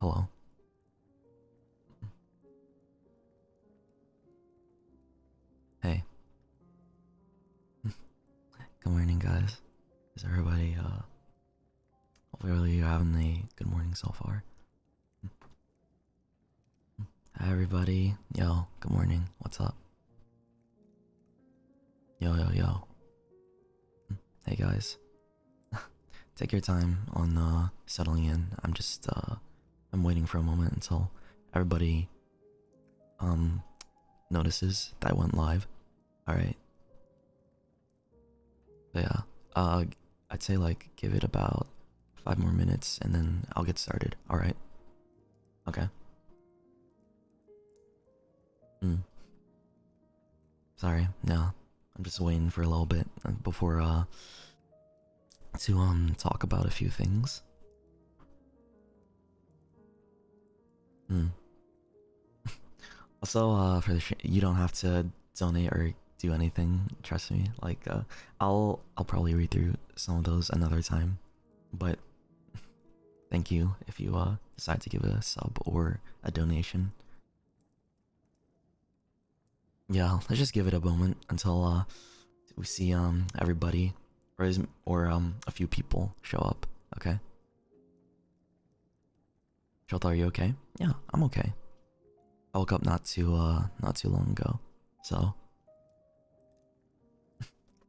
Hello. Hey. Good morning, guys. Is everybody, hopefully you're having a good morning so far? Hi, everybody. Yo, good morning. What's up? Yo, yo, yo. Hey, guys. Take your time on, settling in. I'm waiting for a moment until everybody, notices that I went live. Alright. So, yeah. I'd say, like, give it about 5 more minutes and then I'll get started. Alright? Okay. Sorry, no. I'm just waiting for a little bit before to talk about a few things. Hmm. Also, for the you don't have to donate or do anything. Trust me. Like, I'll probably read through some of those another time. But thank you if you decide to give a sub or a donation. Yeah, let's just give it a moment until we see everybody or a few people show up. Okay. Shoto, are you okay? Yeah, I'm okay. I woke up not too long ago, so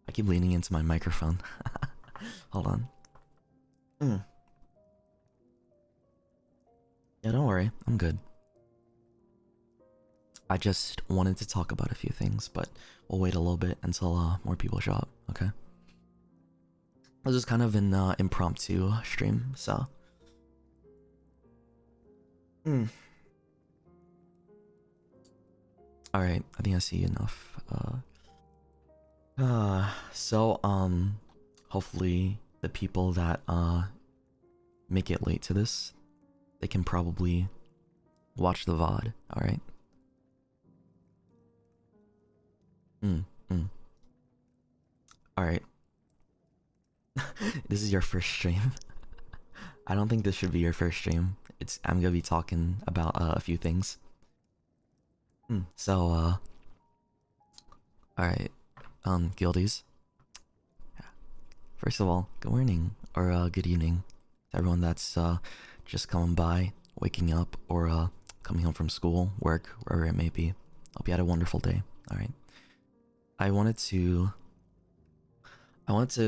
I keep leaning into my microphone. Hold on. Yeah, don't worry, I'm good. I just wanted to talk about a few things, but we'll wait a little bit until more people show up. Okay. This is kind of an impromptu stream, so. All right, I think I see enough. So hopefully the people that make it late to this, they can probably watch the VOD. All right. Mm. All right. This is your first stream. I don't think this should be your first stream. I'm gonna be talking about a few things. So all right. Guildies. First of all, good morning or good evening to everyone that's just coming by, waking up, or coming home from school, work, wherever it may be. Hope you had a wonderful day. All right. I wanted to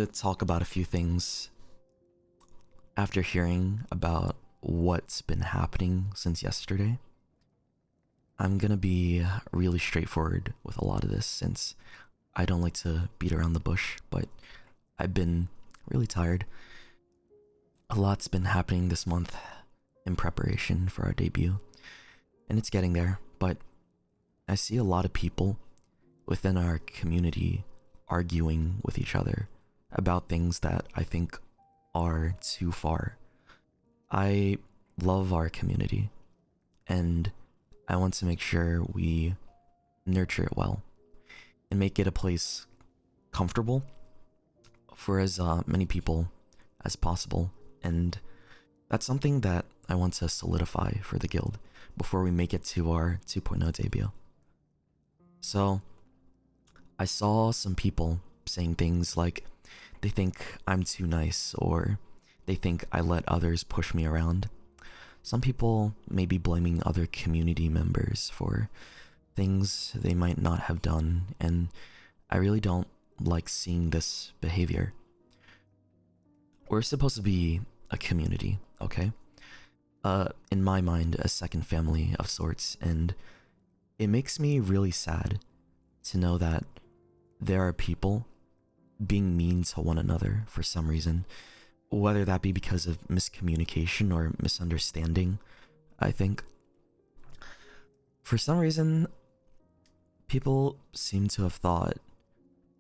talk about a few things after hearing about what's been happening since yesterday. I'm gonna be really straightforward with a lot of this since I don't like to beat around the bush, but I've been really tired. A lot's been happening this month in preparation for our debut, and it's getting there, but I see a lot of people within our community arguing with each other about things that I think are too far. I love our community, and I want to make sure we nurture it well and make it a place comfortable for as many people as possible. And that's something that I want to solidify for the guild before we make it to our 2.0 debut. So I saw some people saying things like they think I'm too nice or they think I let others push me around. Some people may be blaming other community members for things they might not have done, and I really don't like seeing this behavior. We're supposed to be a community, okay? In my mind, a second family of sorts, and it makes me really sad to know that there are people being mean to one another for some reason, whether that be because of miscommunication or misunderstanding. I think for some reason people seem to have thought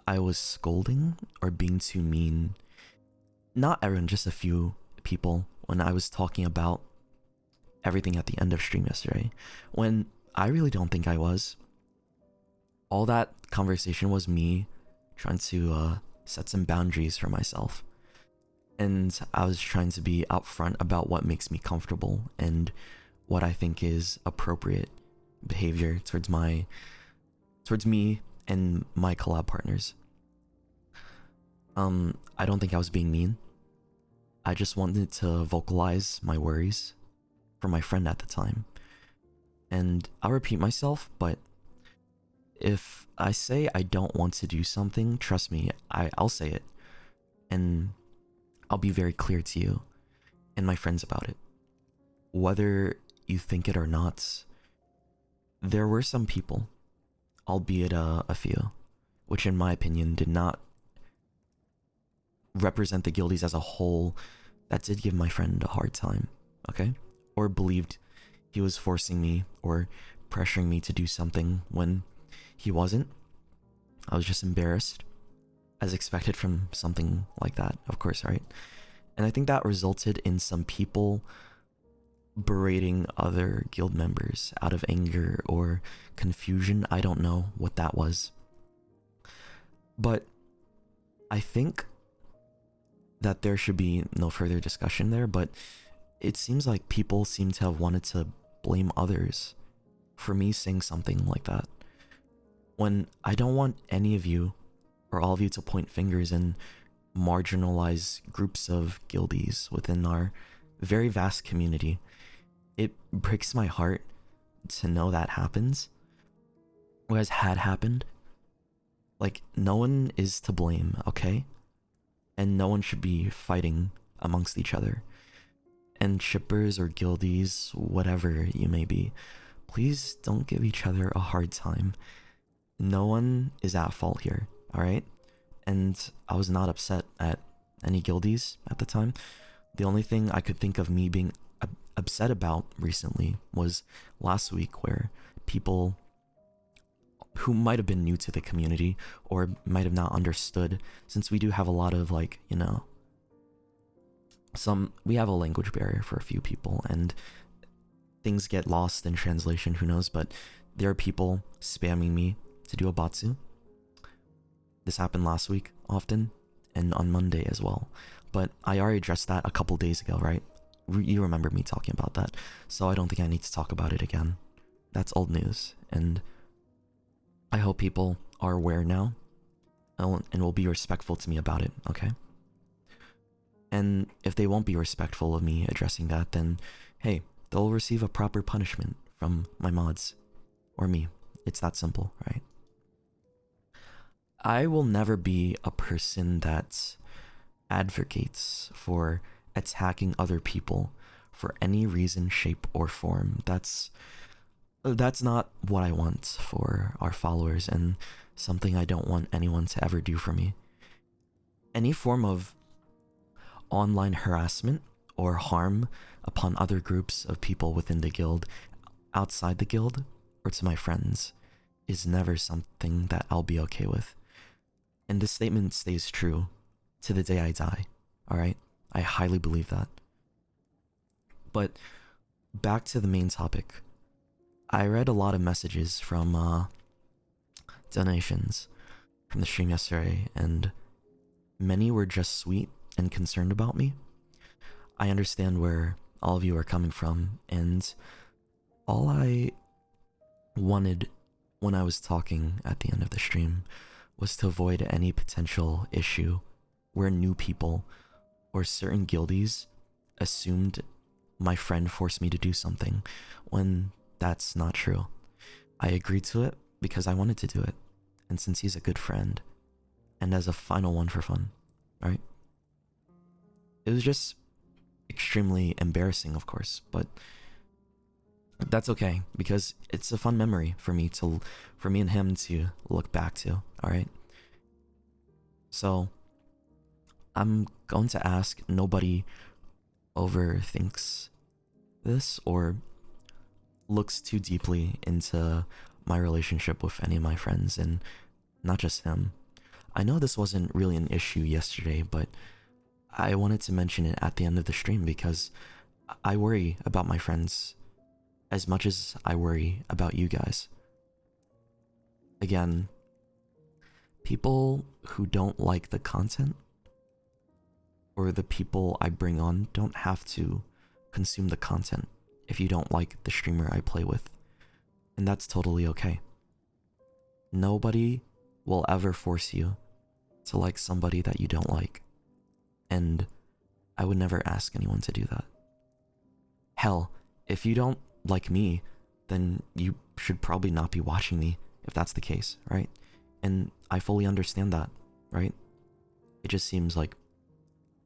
I was scolding or being too mean. Not everyone, just a few people, when I was talking about everything at the end of stream yesterday, when I really don't think I was. All that conversation was me trying to set some boundaries for myself. And I was trying to be upfront about what makes me comfortable and what I think is appropriate behavior towards me and my collab partners. I don't think I was being mean. I just wanted to vocalize my worries for my friend at the time. And I'll repeat myself, but if I say I don't want to do something, trust me, I'll say it. And I'll be very clear to you and my friends about it. Whether you think it or not, there were some people, albeit a few, which in my opinion did not represent the Guildies as a whole, that did give my friend a hard time, okay? Or believed he was forcing me or pressuring me to do something when he wasn't. I was just embarrassed, as expected from something like that, of course, right? And I think that resulted in some people berating other guild members out of anger or confusion. I don't know what that was. But I think that there should be no further discussion there, but it seems like people seem to have wanted to blame others for me saying something like that, when I don't want any of you or all of you to point fingers and marginalize groups of guildies within our very vast community. It breaks my heart to know that happens, or has had happened. Like, no one is to blame, okay? And no one should be fighting amongst each other. And shippers or guildies, whatever you may be, please don't give each other a hard time. No one is at fault here, alright? And I was not upset at any guildies at the time. The only thing I could think of me being upset about recently was last week, where people who might have been new to the community or might have not understood, since we do have a lot of, like, you know, we have a language barrier for a few people and things get lost in translation, who knows, but there are people spamming me to do a batsu. This happened last week often, and on Monday as well, but I already addressed that a couple days ago, right? You remember me talking about that, so I don't think I need to talk about it again. That's old news, and I hope people are aware now and will be respectful to me about it, okay? And if they won't be respectful of me addressing that, then hey, they'll receive a proper punishment from my mods or me. It's that simple, right? I will never be a person that advocates for attacking other people for any reason, shape, or form. That's not what I want for our followers, and something I don't want anyone to ever do for me. Any form of online harassment or harm upon other groups of people within the guild, outside the guild, or to my friends, is never something that I'll be okay with. And this statement stays true to the day I die, alright? I highly believe that. But back to the main topic. I read a lot of messages from donations from the stream yesterday, and many were just sweet and concerned about me. I understand where all of you are coming from, and all I wanted when I was talking at the end of the stream was to avoid any potential issue where new people or certain guildies assumed my friend forced me to do something, when that's not true. I agreed to it because I wanted to do it, and since he's a good friend, and as a final one for fun, right? It was just extremely embarrassing, of course, but that's okay, because it's a fun memory for me and him to look back to, alright? So, I'm going to ask nobody overthinks this or looks too deeply into my relationship with any of my friends, and not just him. I know this wasn't really an issue yesterday, but I wanted to mention it at the end of the stream because I worry about my friends as much as I worry about you guys. Again, people who don't like the content or the people I bring on don't have to consume the content if you don't like the streamer I play with. And that's totally okay. Nobody will ever force you to like somebody that you don't like. And I would never ask anyone to do that. Hell, if you don't like me, then you should probably not be watching me if that's the case, right? And I fully understand that, right? It just seems like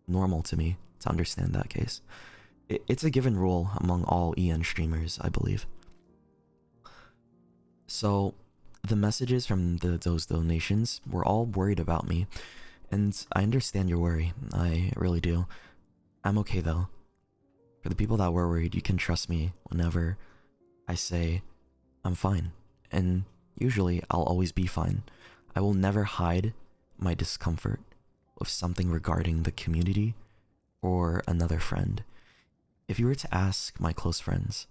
normal to me to understand that case. It's a given rule among all EN streamers, I believe. So the messages from those donations were all worried about me, and I understand your worry. I really do. I'm okay though. For the people that were worried, you can trust me whenever I say I'm fine. And usually I'll always be fine. I will never hide my discomfort with something regarding the community or another friend. If you were to ask my close friends,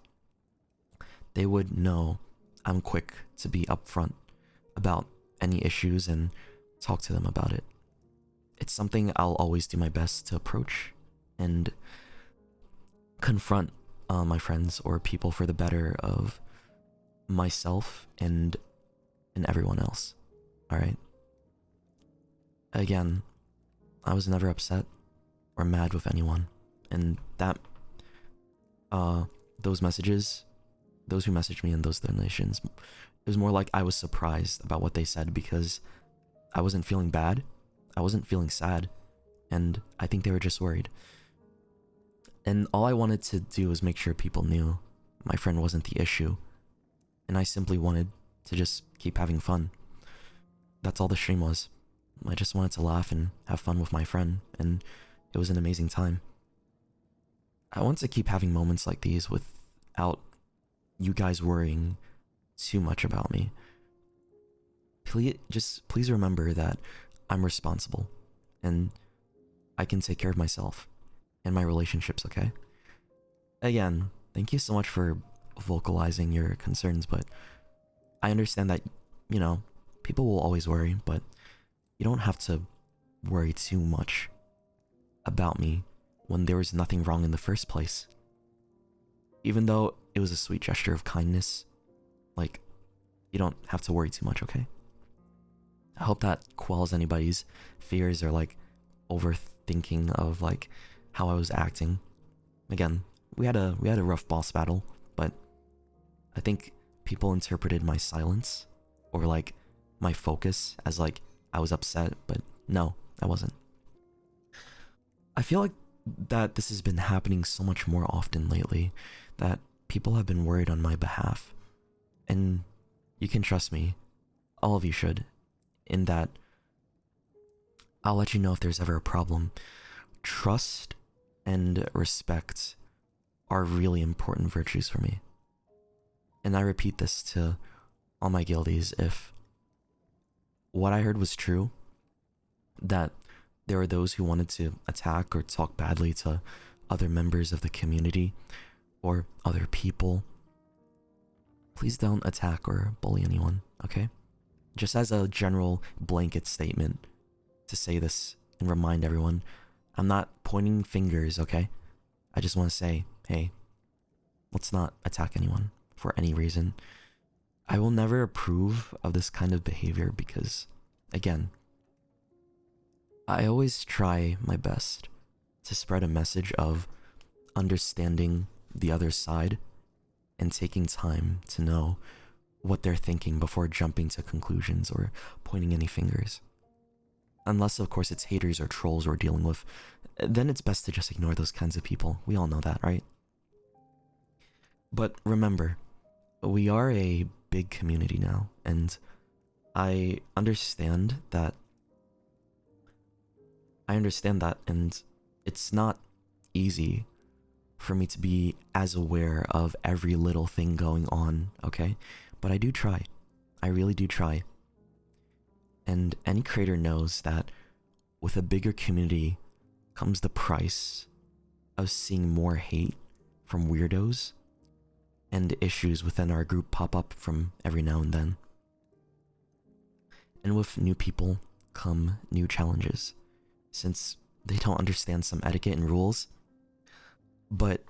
they would know I'm quick to be upfront about any issues and talk to them about it. It's something I'll always do my best to approach and confront my friends or people for the better of myself and everyone else. Alright? Again, I was never upset or mad with anyone. And that, those messages, those who messaged me in those donations, it was more like I was surprised about what they said because I wasn't feeling bad, I wasn't feeling sad, and I think they were just worried. And all I wanted to do was make sure people knew my friend wasn't the issue, and I simply wanted to just keep having fun. That's all the stream was. I just wanted to laugh and have fun with my friend, and it was an amazing time. I want to keep having moments like these without you guys worrying too much about me. Please remember that I'm responsible, and I can take care of myself and my relationships, okay? Again, thank you so much for vocalizing your concerns, but I understand that, you know, people will always worry, but you don't have to worry too much about me when there was nothing wrong in the first place. Even though it was a sweet gesture of kindness, like, you don't have to worry too much, okay? I hope that quells anybody's fears or, like, overthinking of, like, how I was acting. Again, we had a rough boss battle, but I think people interpreted my silence or, like, my focus as, like, I was upset, but no, I wasn't. I feel like that this has been happening so much more often lately, that people have been worried on my behalf. And you can trust me, all of you should, in that I'll let you know if there's ever a problem. Trust and respect are really important virtues for me. And I repeat this to all my guildies: if what I heard was true, that there are those who wanted to attack or talk badly to other members of the community or other people, please don't attack or bully anyone, okay? Just as a general blanket statement to say this and remind everyone, I'm not pointing fingers, okay? I just want to say, hey, let's not attack anyone for any reason. I will never approve of this kind of behavior because, again, I always try my best to spread a message of understanding the other side and taking time to know what they're thinking before jumping to conclusions or pointing any fingers. Unless, of course, it's haters or trolls we're dealing with, then it's best to just ignore those kinds of people. We all know that, right? But remember, we are a big community now, and I understand that, and it's not easy for me to be as aware of every little thing going on, okay? But I do try. I really do try. And any creator knows that with a bigger community comes the price of seeing more hate from weirdos and issues within our group pop up from every now and then. And with new people come new challenges, since they don't understand some etiquette and rules. But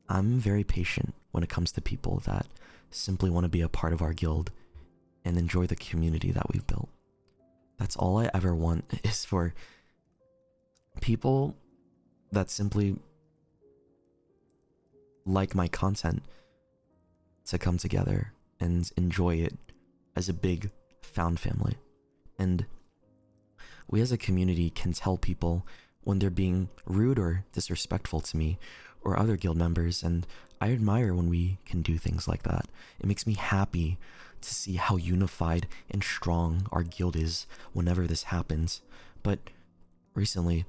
I'm very patient when it comes to people that simply want to be a part of our guild and enjoy the community that we've built. That's all I ever want, is for people that simply like my content to come together and enjoy it as a big found family. And we as a community can tell people when they're being rude or disrespectful to me or other guild members, and I admire when we can do things like that. It makes me happy to see how unified and strong our guild is whenever this happens. But recently,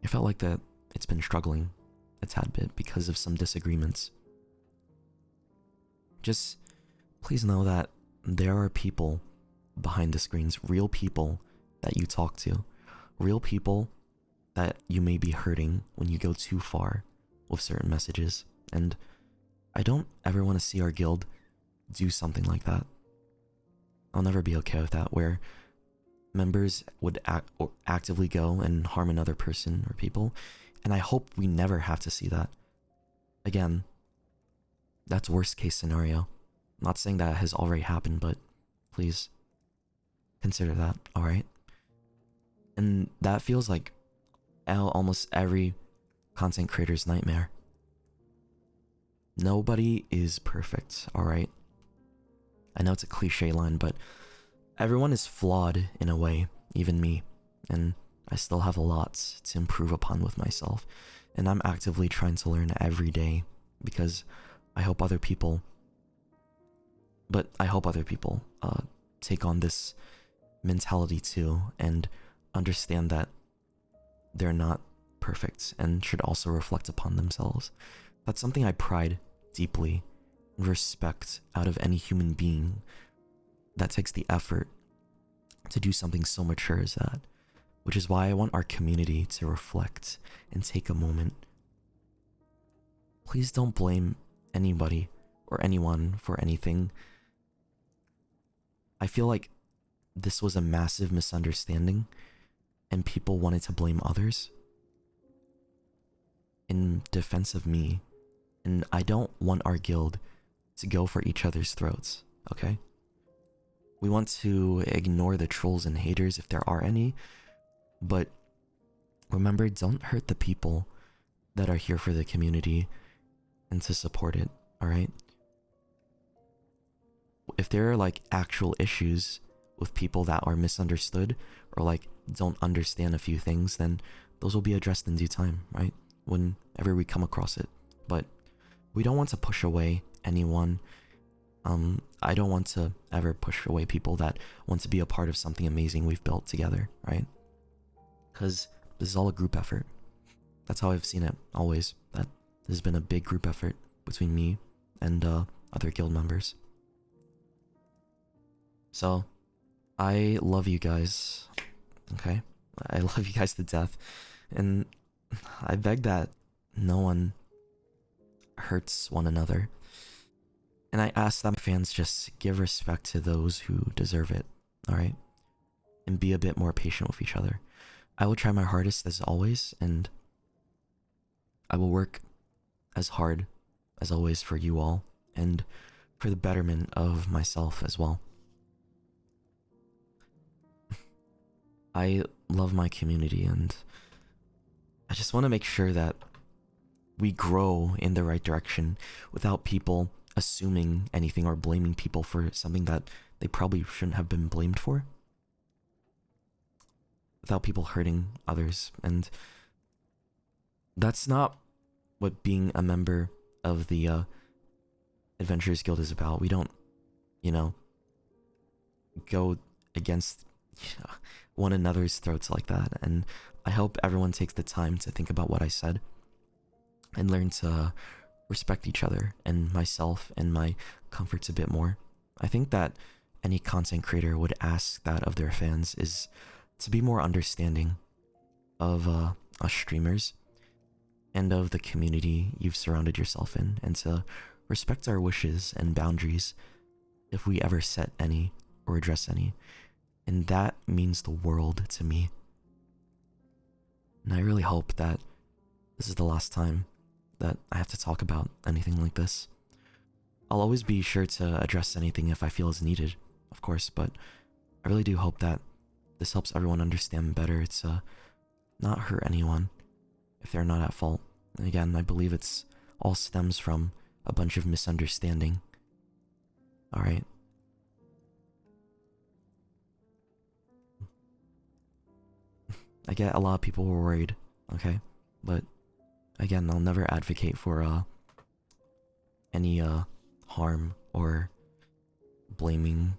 I felt like that it's been struggling a tad bit because of some disagreements. Just please know that there are people behind the screens, real people that you talk to, real people that you may be hurting when you go too far with certain messages. And I don't ever want to see our guild do something like that. I'll never be okay with that, where members would actively go and harm another person or people, and I hope we never have to see that. Again, that's worst case scenario. I'm not saying that has already happened, but please consider that, alright? And that feels like almost every content creator's nightmare. Nobody is perfect, alright? I know it's a cliche line, but everyone is flawed in a way, even me. And I still have a lot to improve upon with myself. And I'm actively trying to learn every day, because I hope other people take on this mentality too, and understand that they're not perfect and should also reflect upon themselves. That's something I pride deeply and respect out of any human being that takes the effort to do something so mature as that, which is why I want our community to reflect and take a moment. Please don't blame anybody or anyone for anything. I feel like this was a massive misunderstanding and people wanted to blame others in defense of me, and I don't want our guild to go for each other's throats, okay? We want to ignore the trolls and haters if there are any, but remember, don't hurt the people that are here for the community and to support it, alright? If there are like actual issues with people that are misunderstood or like don't understand a few things, then those will be addressed in due time, right? Whenever we come across it. But we don't want to push away anyone. I don't want to ever push away people that want to be a part of something amazing we've built together, right? Because this is all a group effort. That's how I've seen it always, that this has been a big group effort between me and other guild members. So, I love you guys, okay? I love you guys to death, and I beg that no one hurts one another. And I ask that my fans just give respect to those who deserve it, alright? And be a bit more patient with each other. I will try my hardest as always, and I will work as hard as always for you all, and for the betterment of myself as well. I love my community, and I just want to make sure that we grow in the right direction without people assuming anything or blaming people for something that they probably shouldn't have been blamed for. Without people hurting others. And that's not what being a member of the Adventurers Guild is about. We don't, go against one another's throats like that. And I hope everyone takes the time to think about what I said and learn to respect each other and myself and my comforts a bit more. I think that any content creator would ask that of their fans, is to be more understanding of us streamers and of the community you've surrounded yourself in, and to respect our wishes and boundaries if we ever set any or address any. And that means the world to me. And I really hope that this is the last time that I have to talk about anything like this. I'll always be sure to address anything if I feel is needed, of course, but I really do hope that this helps everyone understand better to not hurt anyone if they're not at fault. And again, I believe it's all stems from a bunch of misunderstanding. Alright. I get a lot of people were worried, okay? But again, I'll never advocate for any harm or blaming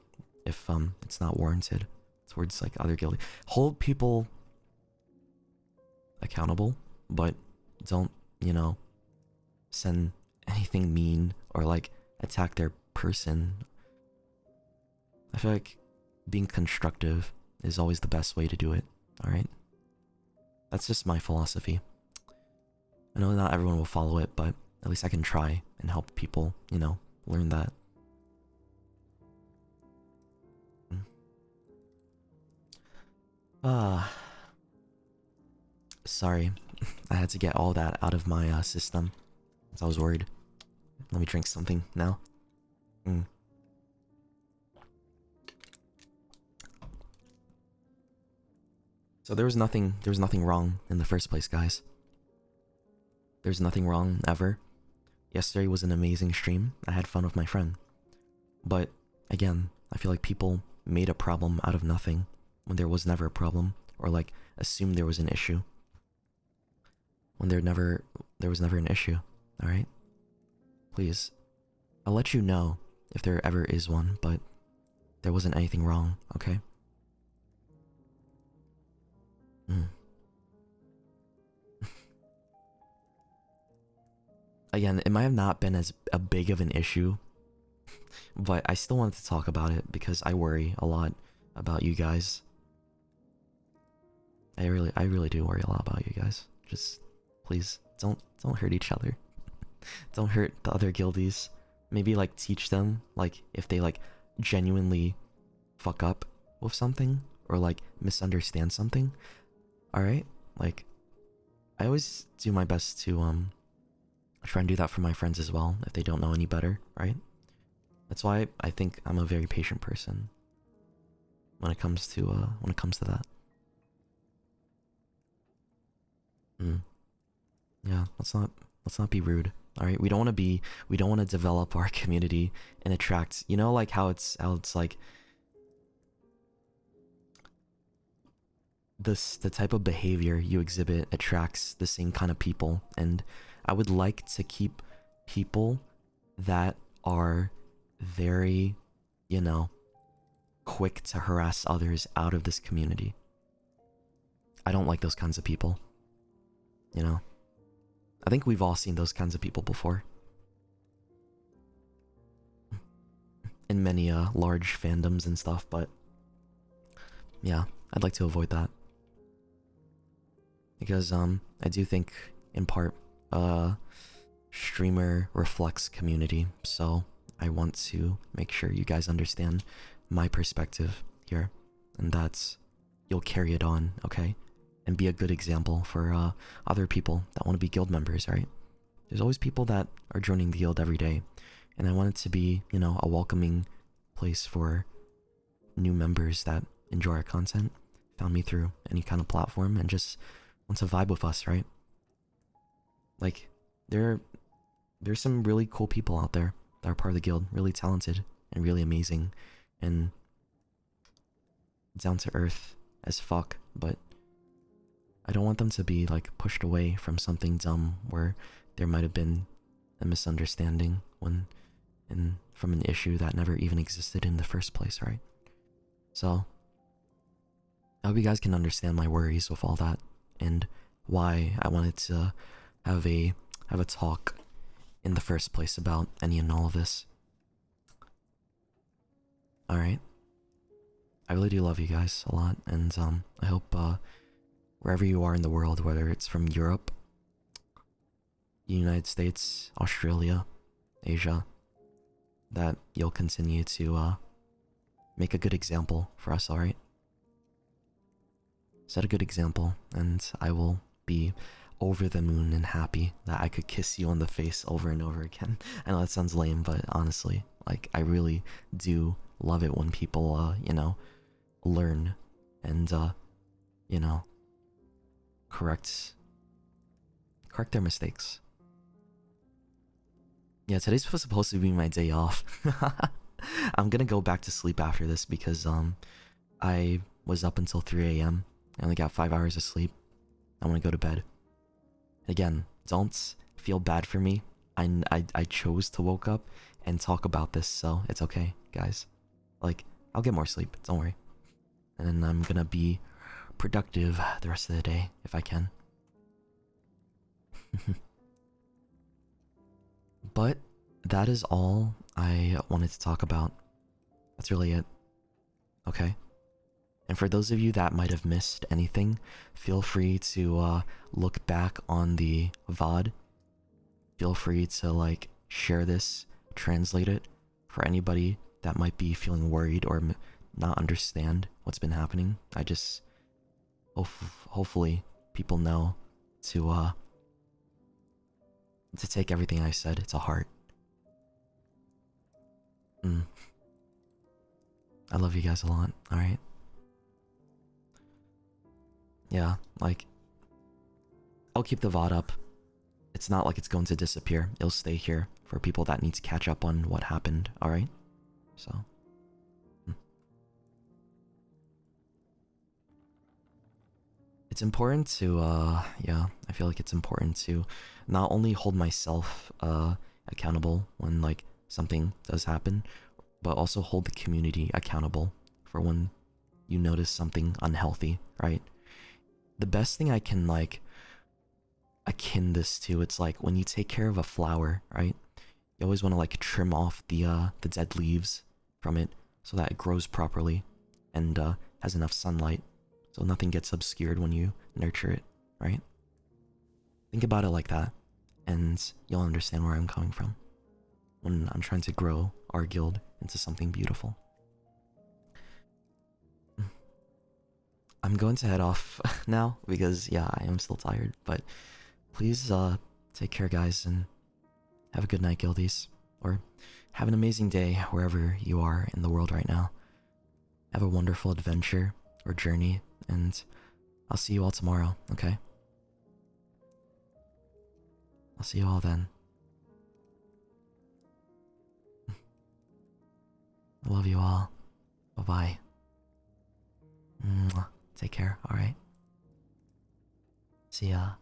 if it's not warranted towards like other guilty. Hold people accountable, but don't, you know, send anything mean or like attack their person. I feel like being constructive is always the best way to do it, alright? That's just my philosophy. I know not everyone will follow it, but at least I can try and help people, you know, learn that. Sorry. I had to get all that out of my system. I was worried. Let me drink something now. So there was nothing wrong in the first place, guys. There's nothing wrong ever. Yesterday was an amazing stream. I had fun with my friend. But again, I feel like people made a problem out of nothing when there was never a problem, or like assumed there was an issue when there was never an issue. All right? Please. I'll let you know if there ever is one, but there wasn't anything wrong, okay? Again, it might have not been as a big of an issue, but I still wanted to talk about it because I worry a lot about you guys. I really do worry a lot about you guys. Just please don't hurt each other. Don't hurt the other guildies. Maybe like teach them like if they like genuinely fuck up with something or like misunderstand something. All right? Like I always do my best to try and do that for my friends as well if they don't know any better, right? That's why I think I'm a very patient person when it comes to that. Yeah, let's not be rude. All right, we don't want to develop our community and attract, you know, like how it's like the type of behavior you exhibit attracts the same kind of people, and I would like to keep people that are very, you know, quick to harass others out of this community. I don't like those kinds of people. You know, I think we've all seen those kinds of people before in many large fandoms and stuff, but yeah, I'd like to avoid that because I do think in part streamer reflects community, so I want to make sure you guys understand my perspective here, and that's you'll carry it on, okay? And be a good example for other people that want to be guild members, right? There's always people that are joining the guild every day, and I want it to be, you know, a welcoming place for new members that enjoy our content, found me through any kind of platform, and just want to vibe with us, right? Like, there's some really cool people out there that are part of the guild, really talented and really amazing, and down to earth as fuck, but I don't want them to be like pushed away from something dumb where there might have been a misunderstanding from an issue that never even existed in the first place, right? So I hope you guys can understand my worries with all that and why I wanted to have a talk in the first place about any and all of this. All right. I really do love you guys a lot, and I hope wherever you are in the world, whether it's from Europe, the United States, Australia, Asia, that you'll continue to make a good example for us, alright? Set a good example, and I will be over the moon and happy that I could kiss you on the face over and over again. I know that sounds lame, but honestly, like, I really do love it when people, you know, learn and, you know, correct their mistakes. Yeah, today's supposed to be my day off. I'm gonna go back to sleep after this because, I was up until 3 a.m. I only got 5 hours of sleep. I want to go to bed. Again, don't feel bad for me. I chose to woke up and talk about this, so it's okay, guys. Like, I'll get more sleep, don't worry. And then I'm gonna be productive the rest of the day, if I can. But that is all I wanted to talk about. That's really it. Okay? And for those of you that might have missed anything, feel free to look back on the VOD. Feel free to like share this, translate it for anybody that might be feeling worried or not understand what's been happening. I just hopefully people know to take everything I said to heart. I love you guys a lot, alright? Yeah, like, I'll keep the VOD up. It's not like it's going to disappear. It'll stay here for people that need to catch up on what happened, alright? So. It's important to, yeah, I feel like it's important to not only hold myself, accountable when, like, something does happen, but also hold the community accountable for when you notice something unhealthy, right? The best thing I can, like, akin this to, it's like when you take care of a flower, right? You always want to, like, trim off the dead leaves from it so that it grows properly and has enough sunlight so nothing gets obscured when you nurture it, right? Think about it like that, and you'll understand where I'm coming from when I'm trying to grow our guild into something beautiful. I'm going to head off now because, yeah, I am still tired, but please take care, guys, and have a good night, Guildies. Or have an amazing day wherever you are in the world right now. Have a wonderful adventure or journey, and I'll see you all tomorrow, okay? I'll see you all then. I love you all. Bye-bye. Take care, alright? See ya.